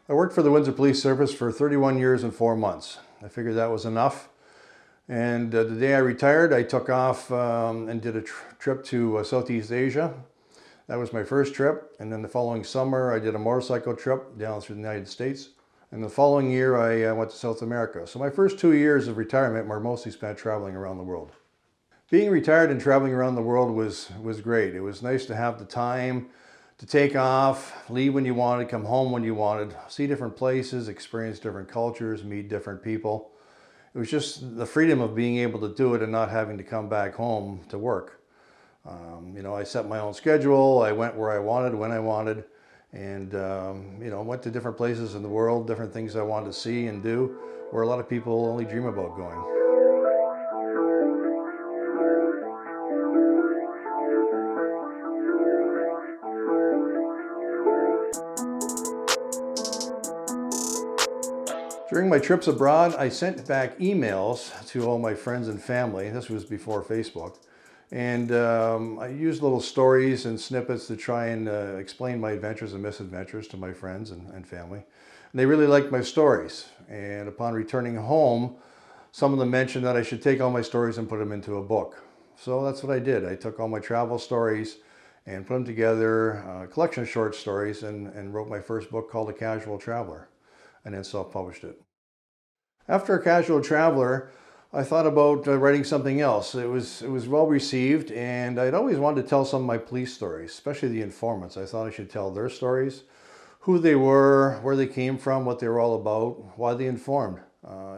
I worked for the Windsor Police Service for 31 years and 4 months. I figured that was enough. And the day I retired, I took off and did a trip to Southeast Asia. That was my first trip. And then the following summer, I did a motorcycle trip down through the United States. And the following year, I went to South America. So my first 2 years of retirement were mostly spent traveling around the world. Being retired and traveling around the world was great. It was nice to have the time to take off, leave when you wanted, come home when you wanted, see different places, experience different cultures, meet different people. It was just the freedom of being able to do it and not having to come back home to work. I set my own schedule. I went where I wanted, when I wanted, and went to different places in the world, different things I wanted to see and do, where a lot of people only dream about going. During my trips abroad, I sent back emails to all my friends and family. This was before Facebook. And I used little stories and snippets to try and explain my adventures and misadventures to my friends and family. And they really liked my stories. And upon returning home, some of them mentioned that I should take all my stories and put them into a book. So that's what I did. I took all my travel stories and put them together, a collection of short stories, and wrote my first book called A Casual Traveler, and then self-published it. After A Casual Traveler, I thought about writing something else. It was well received, and I'd always wanted to tell some of my police stories, especially the informants. I thought I should tell their stories, who they were, where they came from, what they were all about, why they informed.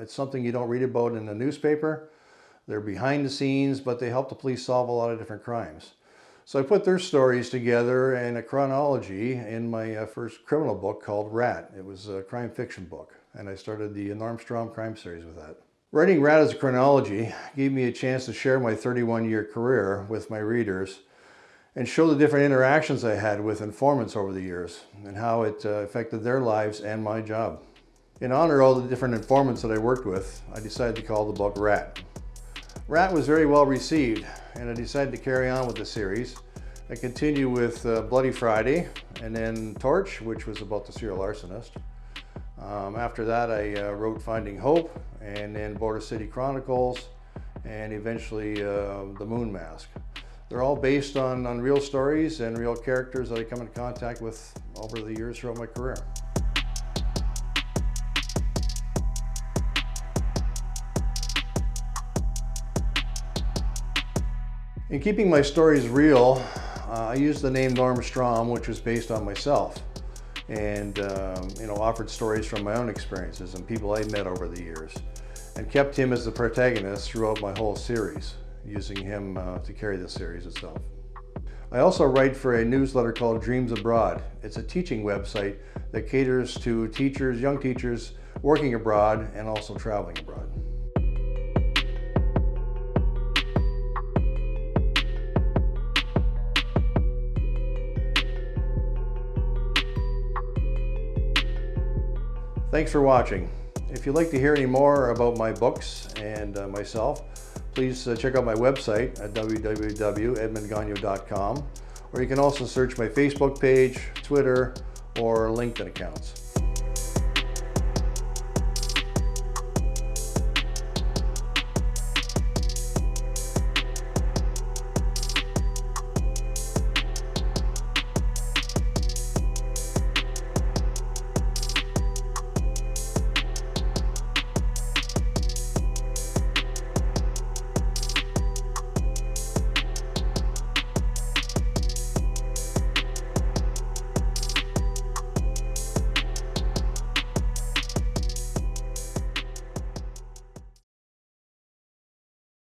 It's something you don't read about in the newspaper. They're behind the scenes, but they help the police solve a lot of different crimes. So I put their stories together in a chronology in my first criminal book called Rat. It was a crime fiction book, and I started the Norm Strom crime series with that. Writing Rat as a chronology gave me a chance to share my 31-year career with my readers and show the different interactions I had with informants over the years and how it affected their lives and my job. In honor of all the different informants that I worked with, I decided to call the book Rat. Rat was very well received, and I decided to carry on with the series. I continued with Bloody Friday, and then Torch, which was about the serial arsonist. After that, I wrote Finding Hope, and then Border City Chronicles, and eventually The Moon Mask. They're all based on real stories and real characters that I come into contact with over the years throughout my career. In keeping my stories real, I used the name Norm Strom, which was based on myself, and offered stories from my own experiences and people I met over the years, and kept him as the protagonist throughout my whole series, using him to carry the series itself. I also write for a newsletter called Dreams Abroad. It's a teaching website that caters to teachers, young teachers working abroad and also traveling abroad. Thanks for watching. If you'd like to hear any more about my books and myself, please check out my website at www.edmondgagnon.com, or you can also search my Facebook page, Twitter, or LinkedIn accounts.